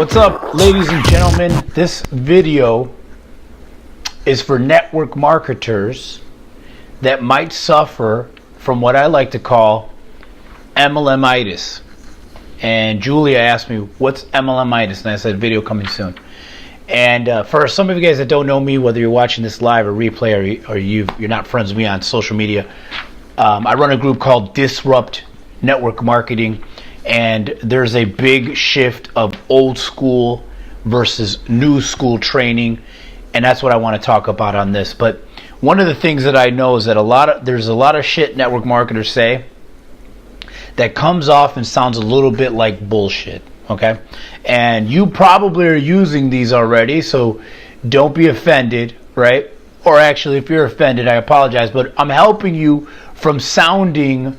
What's up, ladies and gentlemen? This video is for network marketers that might suffer from what I like to call MLM-itis. And Julia asked me, what's MLM-itis? And I said, video coming soon. And for some of you guys that don't know me, whether you're watching this live or replay or you're not friends with me on social media, I run a group called Disrupt Network Marketing. And there's a big shift of old school versus new school training, and that's what I want to talk about on this. But one of the things that I know is that there's a lot of shit network marketers say that comes off and sounds a little bit like bullshit, okay? And you probably are using these already, so don't be offended, right? Or actually, if you're offended, I apologize, but I'm helping you from sounding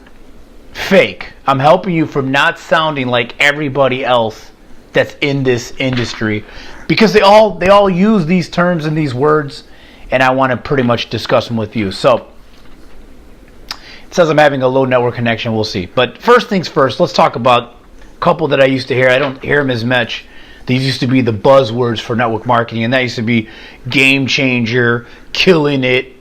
fake. I'm helping you from not sounding like everybody else that's in this industry, because they all use these terms and these words, and I want to pretty much discuss them with you. So it says I'm having a low network connection. We'll see. But first things first, let's talk about a couple that I used to hear. I don't hear them as much. These used to be the buzzwords for network marketing, and that used to be game changer, killing it,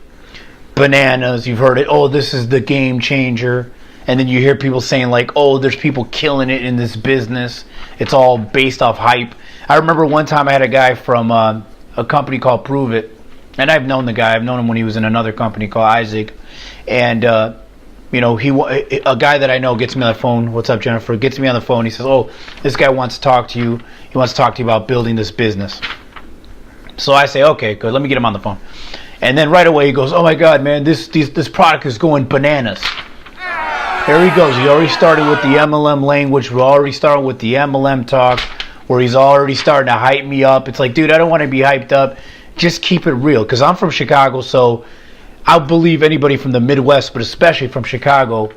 bananas. You've heard it. Oh, this is the game changer. And then you hear people saying like, oh, there's people killing it in this business. It's all based off hype. I remember one time I had a guy from a company called Prove It. And I've known the guy. I've known him when he was in another company called Isaac. And, a guy that I know gets me on the phone. What's up, Jennifer? Gets me on the phone. He says, oh, this guy wants to talk to you. He wants to talk to you about building this business. So I say, okay, good. Let me get him on the phone. And then right away he goes, oh, my God, man, this product is going bananas. There he goes. He already started with the MLM language. We're already starting with the MLM talk, where he's already starting to hype me up. It's like, dude, I don't want to be hyped up. Just keep it real. Because I'm from Chicago, so I believe anybody from the Midwest, but especially from Chicago,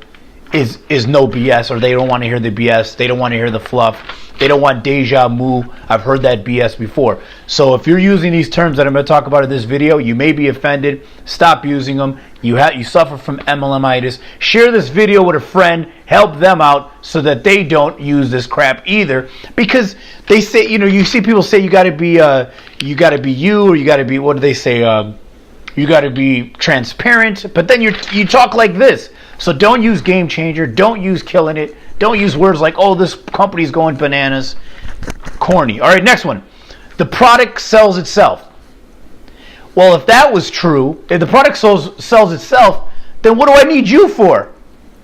is no BS, or they don't want to hear the BS. They don't want to hear the fluff. They don't want deja vu. I've heard that BS before. So if you're using these terms that I'm going to talk about in this video, you may be offended. Stop using them. You suffer from MLM-itis. Share this video with a friend. Help them out so that they don't use this crap either. Because they say, you see people say you got to be you, or you got to be, what do they say? You got to be transparent. But then you talk like this. So don't use game changer. Don't use killing it. Don't use words like, oh, this company's going bananas. Corny. All right, next one. The product sells itself. Well, if that was true, if the product sells itself, then what do I need you for?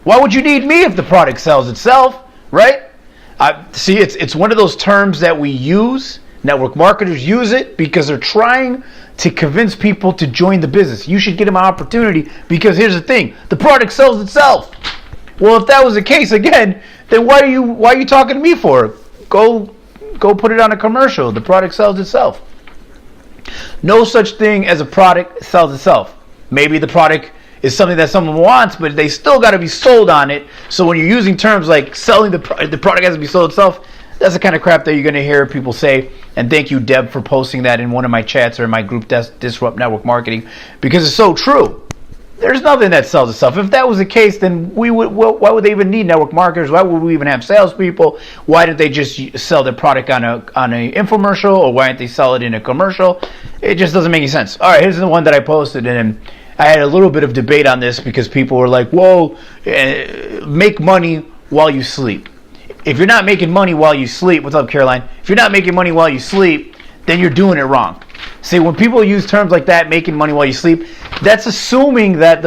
Why would you need me if the product sells itself, right? See, it's one of those terms that we use. Network marketers use it because they're trying to convince people to join the business. You should get them an opportunity because here's the thing. The product sells itself. Well, if that was the case, again, then why are you talking to me for? Go put it on a commercial. The product sells itself. No such thing as a product sells itself. Maybe the product is something that someone wants, but they still got to be sold on it. So when you're using terms like selling the product has to be sold itself, that's the kind of crap that you're going to hear people say. And thank you, Deb, for posting that in one of my chats or in my group, Disrupt Network Marketing, because it's so true. There's nothing that sells itself. If that was the case, then why would they even need network marketers? Why would we even have salespeople? Why didn't they just sell their product on a infomercial, or why didn't they sell it in a commercial? It just doesn't make any sense. All right, here's the one that I posted, and I had a little bit of debate on this because people were like, whoa, make money while you sleep. If you're not making money while you sleep, what's up, Caroline? If you're not making money while you sleep, then you're doing it wrong. See, when people use terms like that, making money while you sleep, that's assuming that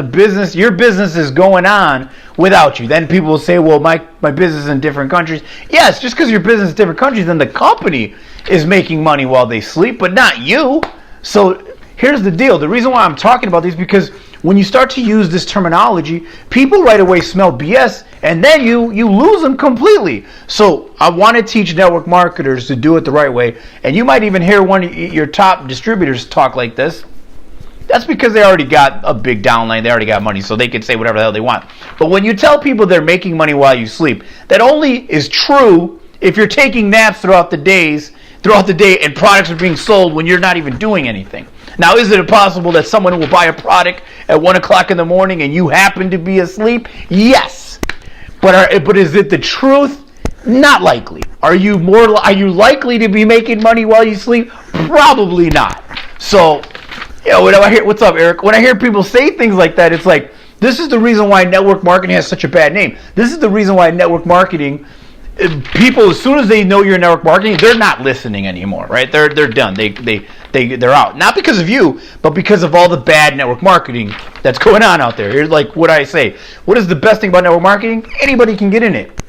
your business is going on without you. Then people will say, well, my business is in different countries. Yes, just because your business is in different countries, then the company is making money while they sleep, but not you. So here's the deal. The reason why I'm talking about this is because when you start to use this terminology, people right away smell BS, and then you lose them completely. So I want to teach network marketers to do it the right way. And you might even hear one of your top distributors talk like this. That's because they already got a big downline. They already got money, so they can say whatever the hell they want. But when you tell people they're making money while you sleep, that only is true if you're taking naps throughout the day and products are being sold when you're not even doing anything. Now, is it possible that someone will buy a product at 1 o'clock in the morning and you happen to be asleep? Yes. But is it the truth Not likely. Are you likely to be making money while you sleep? Probably not. So, when I hear, what's up, Eric? When I hear people say things like that, it's like, this is the reason why network marketing has such a bad name. This is the reason why network marketing, people, as soon as they know you're in network marketing, they're not listening anymore, right? They're done. They're out. Not because of you, but because of all the bad network marketing that's going on out there. Here's like what I say. What is the best thing about network marketing? Anybody can get in it.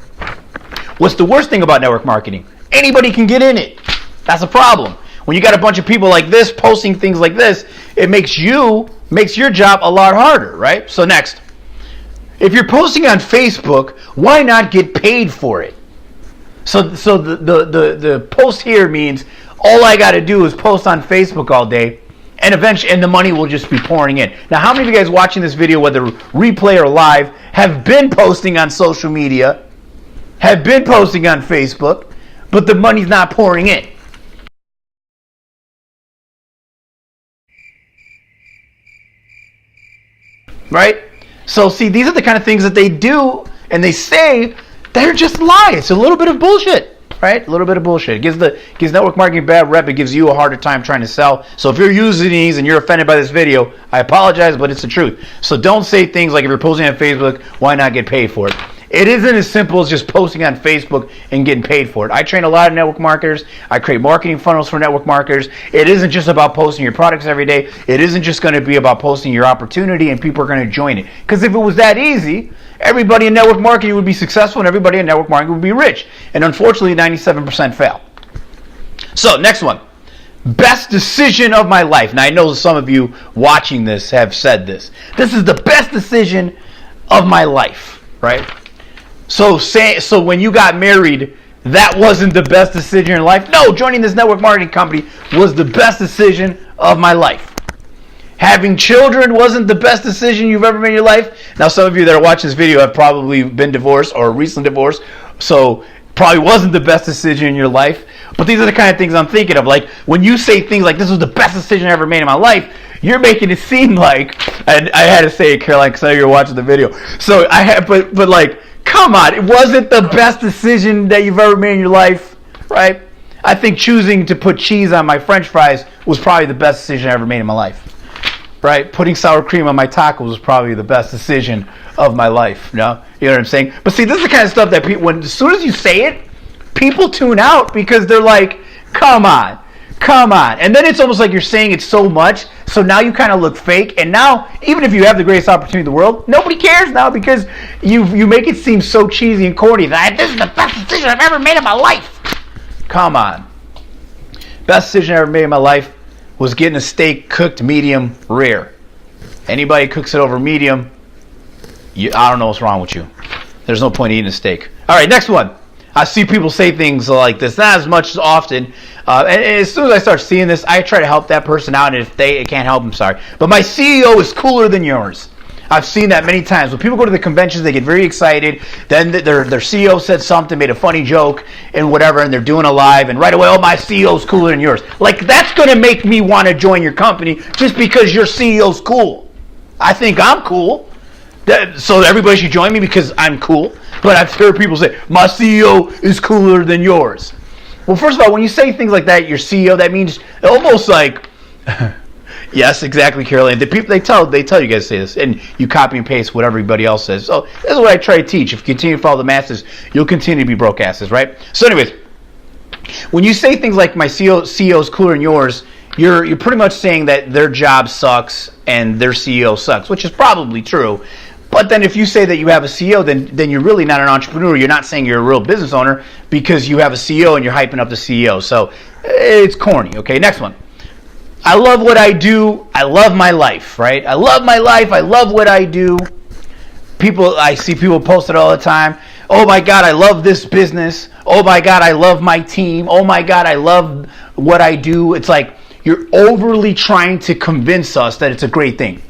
What's the worst thing about network marketing? Anybody can get in it. That's a problem. When you got a bunch of people like this posting things like this, it makes your job a lot harder, right? So next, if you're posting on Facebook, why not get paid for it? So the post here means all I got to do is post on Facebook all day, and eventually, the money will just be pouring in. Now, how many of you guys watching this video, whether replay or live, have been posting on social media, have been posting on Facebook, but the money's not pouring in? Right? So see, these are the kind of things that they do and they say, they're just lies. It's a little bit of bullshit, right? A little bit of bullshit. It gives network marketing a bad rep. It gives you a harder time trying to sell. So if you're using these and you're offended by this video, I apologize, but it's the truth. So don't say things like, if you're posting on Facebook, why not get paid for it? It isn't as simple as just posting on Facebook and getting paid for it. I train a lot of network marketers. I create marketing funnels for network marketers. It isn't just about posting your products every day. It isn't just going to be about posting your opportunity and people are going to join it. Because if it was that easy, everybody in network marketing would be successful and everybody in network marketing would be rich. And unfortunately, 97% fail. So next one. Best decision of my life. Now I know some of you watching this have said this. This is the best decision of my life, right? So when you got married, that wasn't the best decision in your life? No, joining this network marketing company was the best decision of my life. Having children wasn't the best decision you've ever made in your life. Now, some of you that are watching this video have probably been divorced or recently divorced, so probably wasn't the best decision in your life. But these are the kind of things I'm thinking of. Like, when you say things like, this was the best decision I ever made in my life, you're making it seem like, and I had to say it, Caroline, because I know you're watching the video. So but like, come on, it wasn't the best decision that you've ever made in your life, right? I think choosing to put cheese on my French fries was probably the best decision I ever made in my life, right? Putting sour cream on my tacos was probably the best decision of my life. You know what I'm saying? But see, this is the kind of stuff that people, as soon as you say it, people tune out because they're like, come on. And then it's almost like you're saying it so much, so now you kind of look fake. And now, even if you have the greatest opportunity in the world, nobody cares now because you make it seem so cheesy and corny that this is the best decision I've ever made in my life. Come on. Best decision I ever made in my life was getting a steak cooked medium rare. Anybody cooks it over medium, I don't know what's wrong with you. There's no point eating a steak. All right, next one. I see people say things like this, not as much as often. And as soon as I start seeing this, I try to help that person out. And if they can't help, I'm sorry. But my CEO is cooler than yours. I've seen that many times. When people go to the conventions, they get very excited. Then their CEO said something, made a funny joke, and whatever, and they're doing a live. And right away, oh, my CEO's cooler than yours. Like, that's going to make me want to join your company just because your CEO's cool. I think I'm cool. So everybody should join me because I'm cool. But I've heard people say, my CEO is cooler than yours. Well, first of all, when you say things like that, your CEO, that means almost like, yes, exactly, Caroline. The people, they tell you guys to say this, and you copy and paste what everybody else says. So this is what I try to teach. If you continue to follow the masses, you'll continue to be broke asses, right? So anyways, when you say things like my CEO is cooler than yours, you're pretty much saying that their job sucks and their CEO sucks, which is probably true. But then if you say that you have a CEO, then you're really not an entrepreneur. You're not saying you're a real business owner because you have a CEO and you're hyping up the CEO. So it's corny. Okay, next one. I love what I do. I love my life, right? I love my life. I love what I do. I see people post it all the time. Oh my God, I love this business. Oh my God, I love my team. Oh my God, I love what I do. It's like you're overly trying to convince us that it's a great thing.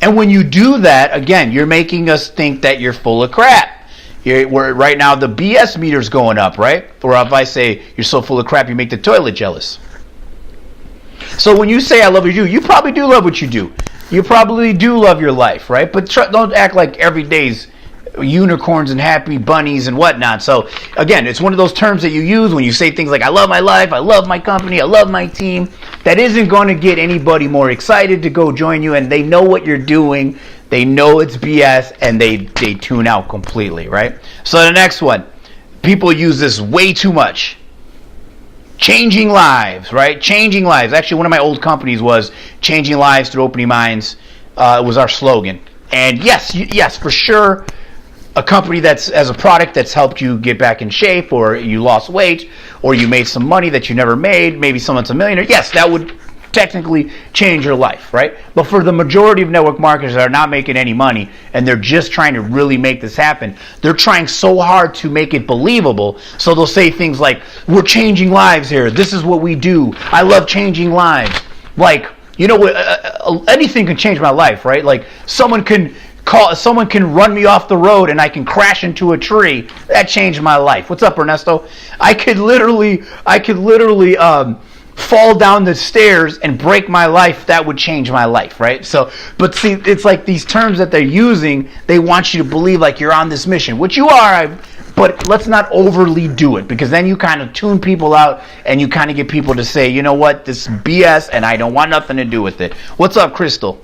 And when you do that, again, you're making us think that you're full of crap. Right now, the BS meter's going up, right? Or if I say you're so full of crap, you make the toilet jealous. So when you say I love what you do, you probably do love what you do. You probably do love your life, right? But don't act like every day's unicorns and happy bunnies and whatnot. So again, it's one of those terms that you use when you say things like, I love my life, I love my company, I love my team. That isn't going to get anybody more excited to go join you, and they know what you're doing. They know it's BS, and they tune out completely, right? So the next one, people use this way too much. Changing lives, right? Changing lives. Actually, one of my old companies was changing lives through opening minds. Was our slogan. And yes, for sure, a company that's as a product that's helped you get back in shape, or you lost weight, or you made some money that you never made, maybe someone's a millionaire, yes, that would technically change your life, right? But for the majority of network marketers that are not making any money and they're just trying to really make this happen, they're trying so hard to make it believable. So they'll say things like, we're changing lives here. This is what we do. I love changing lives. Like, you know, anything can change my life, right? Like someone can run me off the road and I can crash into a tree. That changed my life. What's up, Ernesto? I could literally fall down the stairs and break my life. That would change my life, right? So, but see, it's like these terms that they're using, they want you to believe like you're on this mission, which you are, but let's not overly do it, because then you kind of tune people out and you kind of get people to say, you know what, this is BS and I don't want nothing to do with it. What's up, Crystal?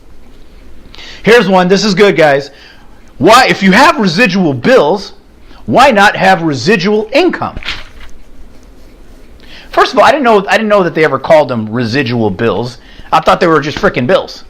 Here's one. This is good, guys. Why, if you have residual bills, why not have residual income? First of all, I didn't know that they ever called them residual bills. I thought they were just freaking bills.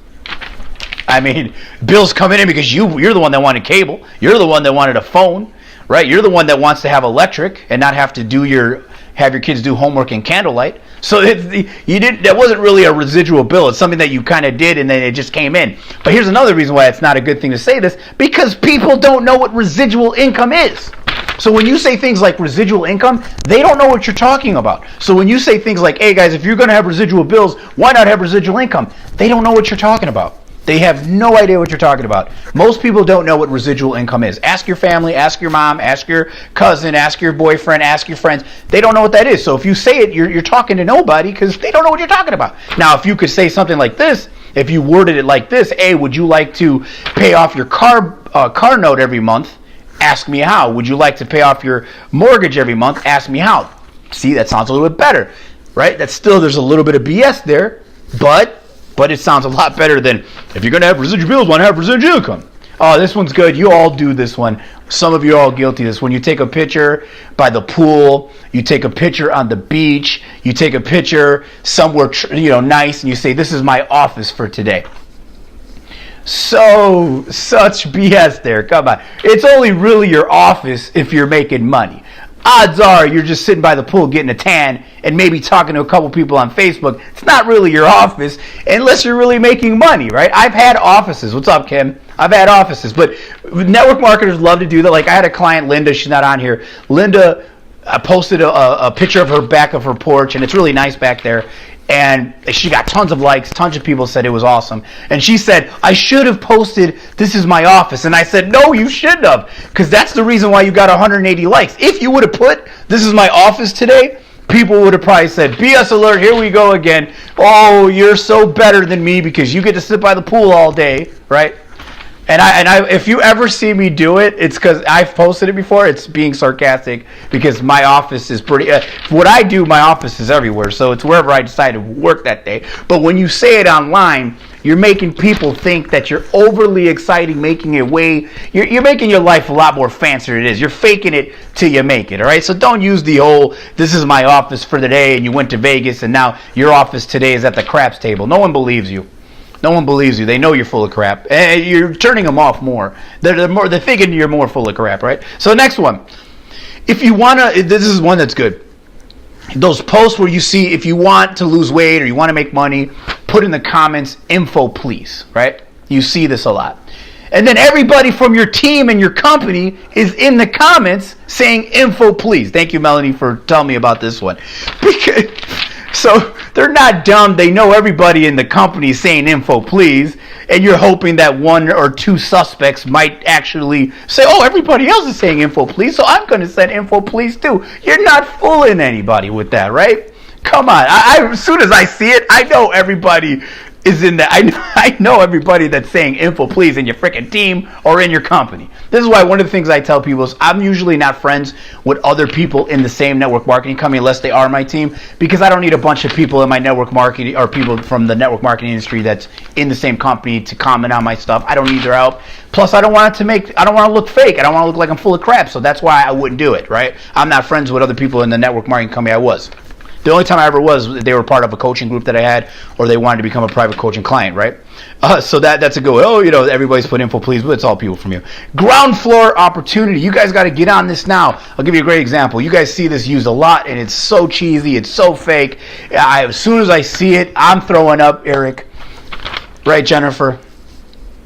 I mean, bills coming in because you're the one that wanted cable. You're the one that wanted a phone, right? You're the one that wants to have electric and not have to have your kids do homework in candlelight. So that wasn't really a residual bill. It's something that you kind of did and then it just came in. But here's another reason why it's not a good thing to say this, because people don't know what residual income is. So when you say things like residual income, they don't know what you're talking about. So when you say things like, hey guys, if you're going to have residual bills, why not have residual income? They don't know what you're talking about. They have no idea what you're talking about. Most people don't know what residual income is. Ask your family, ask your mom, ask your cousin, ask your boyfriend, ask your friends. They don't know what that is. So if you say it, you're talking to nobody because they don't know what you're talking about. Now, if you could say something like this, if you worded it like this, hey, would you like to pay off your car note every month? Ask me how. Would you like to pay off your mortgage every month? Ask me how. See, that sounds a little bit better, right? That's still, there's a little bit of BS there, but it sounds a lot better than, if you're going to have residual bills, why not have residual income? Oh, this one's good. You all do this one. Some of you are all guilty of this. When you take a picture by the pool, you take a picture on the beach, you take a picture somewhere nice, and you say, this is my office for today. Such BS there. Come on. It's only really your office if you're making money. Odds are you're just sitting by the pool getting a tan and maybe talking to a couple people on Facebook. It's not really your office unless you're really making money, right? I've had offices. What's up, Kim? I've had offices, but network marketers love to do that. Like I had a client, Linda, she's not on here. Linda posted a picture of her back of her porch, and it's really nice back there. And she got tons of likes. Tons of people said it was awesome. And she said, I should have posted, this is my office. And I said, no, you shouldn't have. Because that's the reason why you got 180 likes. If you would have put, this is my office today, people would have probably said, BS alert, here we go again. Oh, you're so better than me because you get to sit by the pool all day, right? And I, if you ever see me do it, it's because I've posted it before. It's being sarcastic because my office is pretty. What I do, my office is everywhere, so it's wherever I decide to work that day. But when you say it online, you're making people think that you're overly exciting, making it way. You're making your life a lot more fancier than it is. You're faking it till you make it. All right. So don't use the whole "this is my office for the day" and you went to Vegas and now your office today is at the craps table. No one believes you. No one believes you. They know you're full of crap. And you're turning them off more. They're thinking you're more full of crap, right? So next one. If you want to, this is one that's good. Those posts where you see if you want to lose weight or you want to make money, put in the comments, info please, right? You see this a lot. And then everybody from your team and your company is in the comments saying info please. Thank you, Melanie, for telling me about this one. So they're not dumb. They know everybody in the company is saying info please, and you're hoping that one or two suspects might actually say, oh, everybody else is saying info please, so I'm going to send info please too. You're not fooling anybody with that, right? Come on. As soon as I see it, I know everybody is in that. I know everybody that's saying info please in your freaking team or in your company. This is why one of the things I tell people is I'm usually not friends with other people in the same network marketing company unless they are my team, because I don't need a bunch of people in my network marketing or people from the network marketing industry that's in the same company to comment on my stuff. I don't need their help. Plus, I don't want to look fake. I don't want to look like I'm full of crap. So that's why I wouldn't do it, right? I'm not friends with other people in the network marketing company I was. The only time I ever was, they were part of a coaching group that I had, or they wanted to become a private coaching client, right? So that's a good, everybody's put info please, but it's all people from you. Ground floor opportunity. You guys got to get on this now. I'll give you a great example. You guys see this used a lot, and it's so cheesy. It's so fake. As soon as I see it, I'm throwing up, Eric. Right, Jennifer?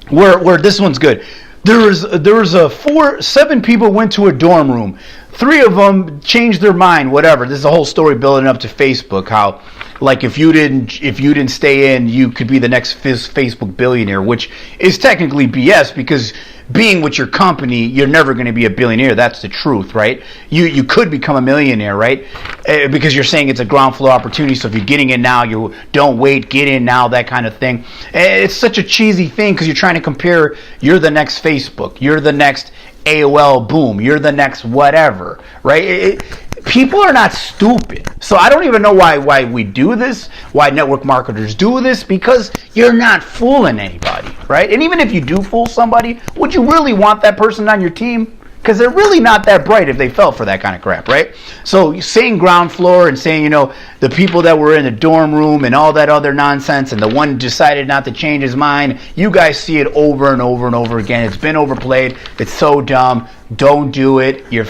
Where this one's good. There was 7 people went to a dorm room. 3 of them changed their mind, whatever. This is a whole story building up to Facebook, how like if you didn't stay in, you could be the next Facebook billionaire, which is technically BS, because being with your company, you're never going to be a billionaire. That's the truth, right? You could become a millionaire, right? Because you're saying it's a ground floor opportunity. So if you're getting in now, you don't wait, get in now, that kind of thing. It's such a cheesy thing because you're trying to compare. You're the next Facebook. You're the next AOL boom. You're the next whatever, right? People are not stupid. So I don't even know why we do this, why network marketers do this, because you're not fooling anybody, right? And even if you do fool somebody, would you really want that person on your team? Because they're really not that bright if they fell for that kind of crap, right? So saying ground floor and saying, the people that were in the dorm room and all that other nonsense, and the one decided not to change his mind, you guys see it over and over and over again. It's been overplayed. It's so dumb. Don't do it. You're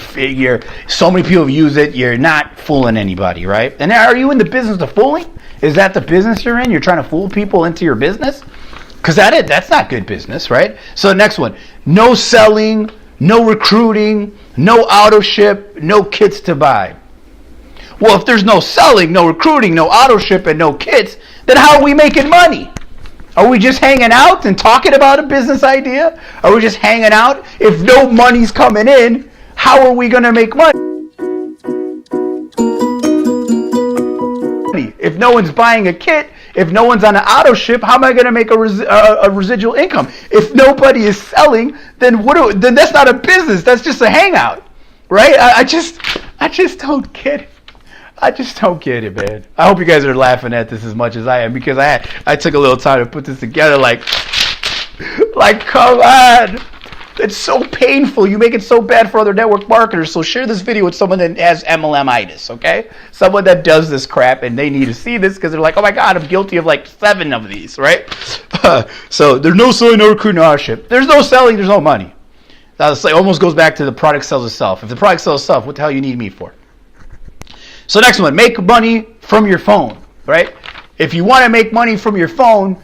so many people use it. You're not fooling anybody, right? And are you in the business of fooling? Is that the business you're in? You're trying to fool people into your business? Because that's not good business, right? So the next one, no selling, no recruiting, no auto ship, no kits to buy. Well, if there's no selling, no recruiting, no auto ship, and no kits, then how are we making money? Are we just hanging out and talking about a business idea? Are we just hanging out? If no money's coming in, how are we going to make money? If no one's buying a kit, if no one's on an auto ship, how am I going to make a residual income? If nobody is selling, then that's not a business. That's just a hangout, right? I just don't get it. I just don't get it, man. I hope you guys are laughing at this as much as I am, because I took a little time to put this together. Like come on. It's so painful. You make it so bad for other network marketers. So share this video with someone that has MLM-itis, okay? Someone that does this crap, and they need to see this because they're like, oh my God, I'm guilty of like 7 of these, right? So there's no selling, no recruiting, no ownership. There's no selling, there's no money. That almost goes back to the product sells itself. If the product sells itself, what the hell you need me for? So next one, make money from your phone, right? If you want to make money from your phone,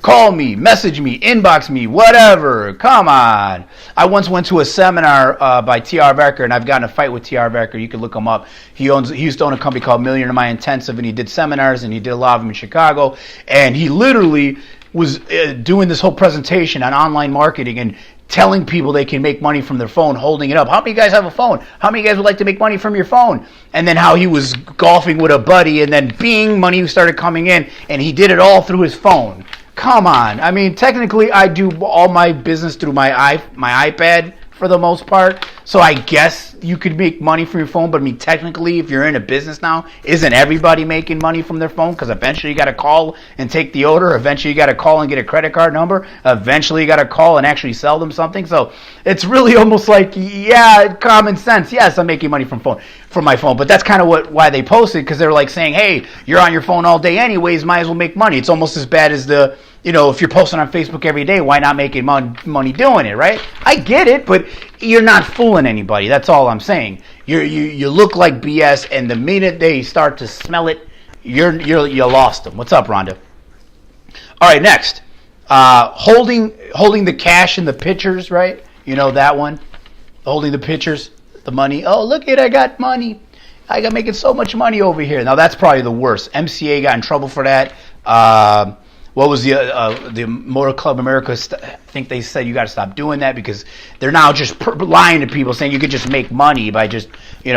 call me, message me, inbox me, whatever. Come on. I once went to a seminar by T.R. Becker, and I've gotten a fight with T.R. Becker. You can look him up. He used to own a company called Millionaire My Intensive, and he did seminars, and he did a lot of them in Chicago. And he literally was doing this whole presentation on online marketing and telling people they can make money from their phone, holding it up. How many guys have a phone? How many guys would like to make money from your phone? And then how he was golfing with a buddy, and then bing, money started coming in, and he did it all through his phone. Come on. I mean, technically, I do all my business through my iPad for the most part. So I guess you could make money from your phone. But I mean, technically, if you're in a business now, isn't everybody making money from their phone? Because eventually you got to call and take the order. Eventually you got to call and get a credit card number. Eventually you got to call and actually sell them something. So it's really almost like, yeah, common sense. Yes, I'm making money from my phone. But that's kind of why they posted, because they're like saying, hey, you're on your phone all day anyways, might as well make money. It's almost as bad as if you're posting on Facebook every day, why not making money doing it, right? I get it, but you're not fooling anybody. That's all I'm saying. You look like BS, and the minute they start to smell it, you lost them. What's up, Rhonda? All right, next. Holding the cash in the pictures, right? You know that one? Holding the pictures, the money. Oh, look I got money. I got making so much money over here. Now, that's probably the worst. MCA got in trouble for that. What was the Motor Club America? I think they said you got to stop doing that, because they're now just lying to people, saying you could just make money by just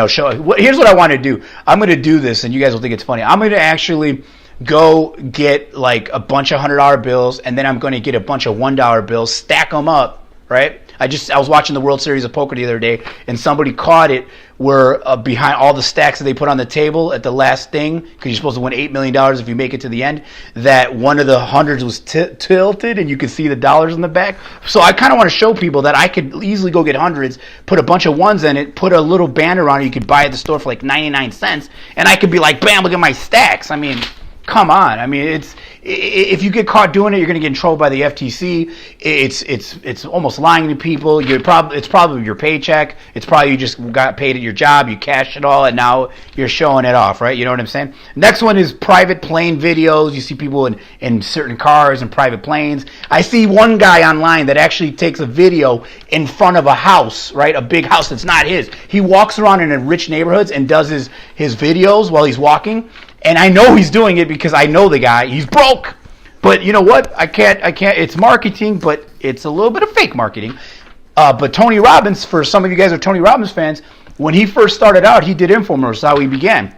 show. Here's what I want to do. I'm going to do this, and you guys will think it's funny. I'm going to actually go get like a bunch of $100 bills, and then I'm going to get a bunch of $1 bills, stack them up, right? I was watching the World Series of Poker the other day, and somebody caught it where behind all the stacks that they put on the table at the last thing, because you're supposed to win $8 million if you make it to the end, that one of the hundreds was tilted, and you could see the dollars in the back. So I kind of want to show people that I could easily go get hundreds, put a bunch of ones in it, put a little banner on it you could buy at the store for like 99 cents, and I could be like, bam, look at my stacks. I mean, come on. I mean, if you get caught doing it, you're going to get in trouble by the FTC. It's almost lying to people. It's probably your paycheck. It's probably you just got paid at your job. You cashed it all, and now you're showing it off, right? You know what I'm saying? Next one is private plane videos. You see people in certain cars and private planes. I see one guy online that actually takes a video in front of a house, right? A big house that's not his. He walks around in rich neighborhoods and does his videos while he's walking. And I know he's doing it because I know the guy. He's broke. But you know what? I can't. It's marketing, but it's a little bit of fake marketing. But Tony Robbins, for some of you guys are Tony Robbins fans, when he first started out, he did infomercials, how he began.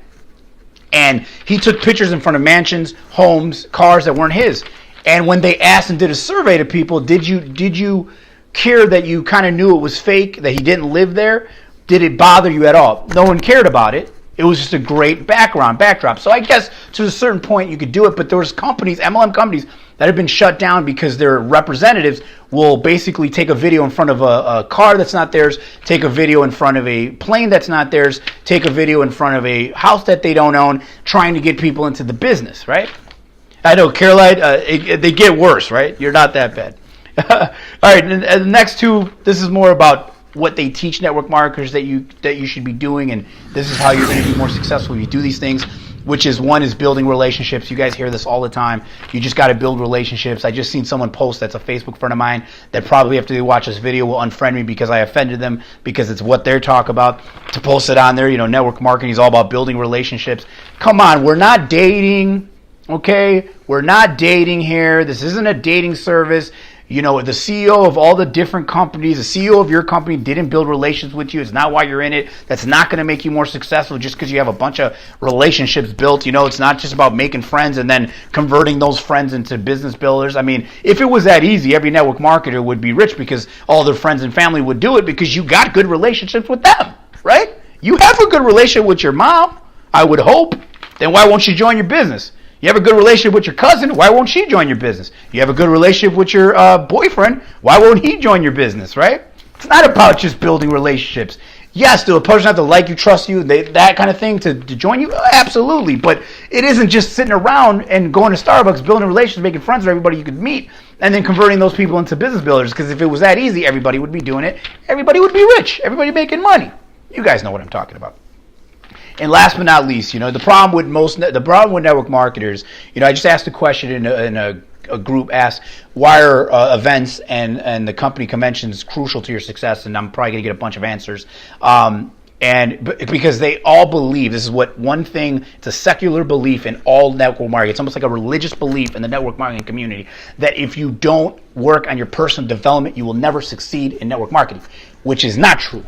And he took pictures in front of mansions, homes, cars that weren't his. And when they asked and did a survey to people, did you care that you kind of knew it was fake, that he didn't live there? Did it bother you at all? No one cared about it. It was just a great backdrop. So I guess to a certain point you could do it, but there was companies, MLM companies, that have been shut down because their representatives will basically take a video in front of a car that's not theirs, take a video in front of a plane that's not theirs, take a video in front of a house that they don't own, trying to get people into the business, right? I know, Caroline, they get worse, right? You're not that bad. All right, and the next two, this is more about what they teach network marketers that you should be doing, and this is how you're going to be more successful if you do these things, which is one is building relationships. You guys hear this all the time. You just got to build relationships. I just seen someone post that's a Facebook friend of mine that probably after they watch this video will unfriend me because I offended them because it's what they're talking about, to post it on there. You know, network marketing is all about building relationships. Come on, we're not dating, okay? We're not dating here. This isn't a dating service. You know, the CEO of all the different companies, the CEO of your company didn't build relations with you. It's not why you're in it. That's not going to make you more successful just because you have a bunch of relationships built. You know, it's not just about making friends and then converting those friends into business builders. I mean, if it was that easy, every network marketer would be rich because all their friends and family would do it because you got good relationships with them, right? You have a good relationship with your mom, I would hope. Then why won't she join your business? You have a good relationship with your cousin, why won't she join your business? You have a good relationship with your boyfriend, why won't he join your business, right? It's not about just building relationships. Yes, do a person have to like you, trust you, that kind of thing to join you? Absolutely, but it isn't just sitting around and going to Starbucks, building relations, making friends with everybody you could meet, and then converting those people into business builders, because if it was that easy, everybody would be doing it. Everybody would be rich. Everybody making money. You guys know what I'm talking about. And last but not least, you know, the problem with network marketers, you know, I just asked a question in a group asked, why are events and the company conventions crucial to your success? And I'm probably going to get a bunch of answers. Because they all believe, this is what one thing, it's a secular belief in all network marketing. It's almost like a religious belief in the network marketing community that if you don't work on your personal development, you will never succeed in network marketing, which is not true.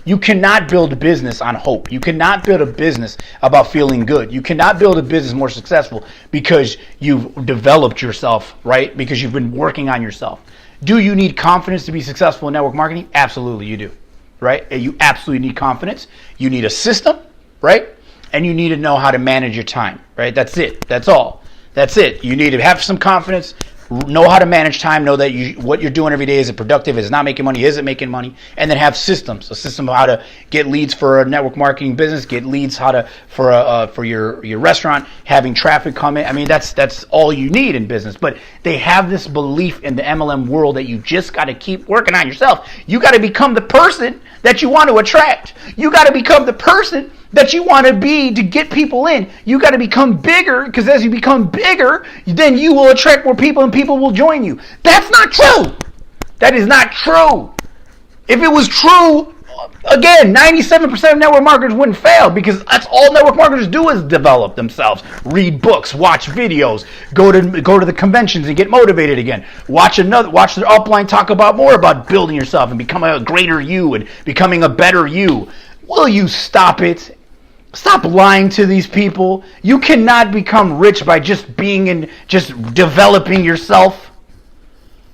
You cannot build a business on hope. You cannot build a business about feeling good. You cannot build a business more successful because you've developed yourself, right? Because you've been working on yourself. Do you need confidence to be successful in network marketing? Absolutely, you do, right? You absolutely need confidence. You need a system, right? And you need to know how to manage your time, right? That's it. That's all. That's it. You need to have some confidence. Know how to manage time, know that what you're doing every day, is it productive, is it not making money, is it making money, and then have systems, a system of how to get leads for a network marketing business, get leads for your restaurant, having traffic come in. I mean, that's all you need in business. But they have this belief in the MLM world that you just got to keep working on yourself. You got to become the person that you want to attract. You got to become the person that you want to be to get people in. You got to become bigger, because as you become bigger, then you will attract more people and people will join you. That's not true. That is not true. If it was true, again, 97% of network marketers wouldn't fail, because that's all network marketers do is develop themselves. Read books, watch videos, go to the conventions and get motivated again. Watch their upline talk about more about building yourself and becoming a greater you and becoming a better you. Will you stop it? Stop lying to these people. You cannot become rich by just developing yourself.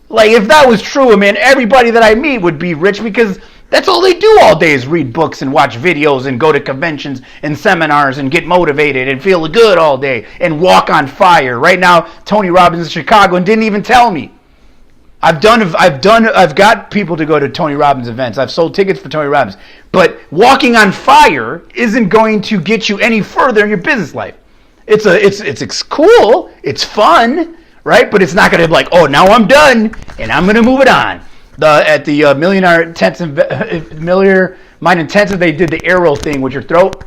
Like, if that was true, man, everybody that I meet would be rich, because that's all they do all day is read books and watch videos and go to conventions and seminars and get motivated and feel good all day and walk on fire. Right now, Tony Robbins is in Chicago and didn't even tell me. I've got people to go to Tony Robbins events. I've sold tickets for Tony Robbins. But walking on fire isn't going to get you any further in your business life. It's cool, it's fun, right? But it's not going to be like, oh, now I'm done and I'm going to move it on. At the Millionaire Mind Intensive, they did the arrow thing with your throat.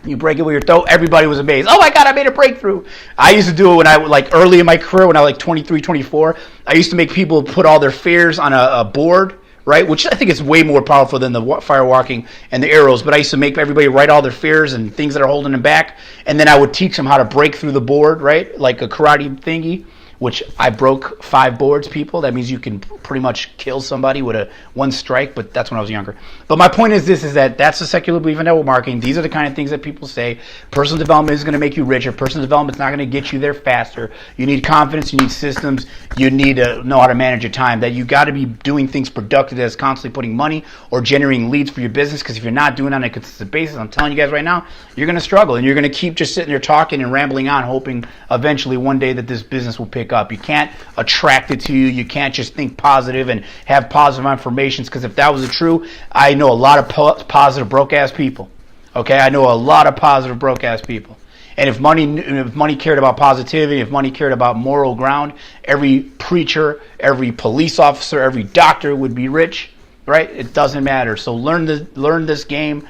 You break it with your throat. Everybody was amazed. Oh my God, I made a breakthrough. I used to do it when I like early in my career, when I was like 23, 24. I used to make people put all their fears on a board, right? Which I think is way more powerful than the fire walking and the arrows. But I used to make everybody write all their fears and things that are holding them back. And then I would teach them how to break through the board, right? Like a karate thingy, which I broke 5 boards, people. That means you can pretty much kill somebody with one strike, but that's when I was younger. But my point is this, is that's the secular belief in network marketing. These are the kind of things that people say. Personal development is going to make you richer. Personal development is not going to get you there faster. You need confidence. You need systems. You need to know how to manage your time. That you got to be doing things productive that's constantly putting money or generating leads for your business, because if you're not doing it on a consistent basis, I'm telling you guys right now, you're going to struggle, and you're going to keep just sitting there talking and rambling on, hoping eventually one day that this business will pick up. You can't attract it to you. You can't just think positive and have positive affirmations, because if that was true, I know a lot of positive broke-ass people. Okay, I know a lot of positive broke-ass people. And if money cared about positivity, if money cared about moral ground, every preacher, every police officer, every doctor would be rich, right? It doesn't matter. So learn this game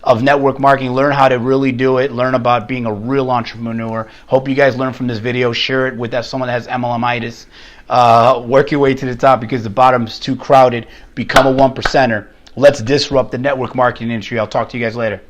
of network marketing. Learn how to really do it. Learn about being a real entrepreneur. Hope you guys learn from this video. Share it with someone that has MLMitis. Work your way to the top, because the bottom's too crowded. Become a 1%er. Let's disrupt the network marketing industry. I'll talk to you guys later.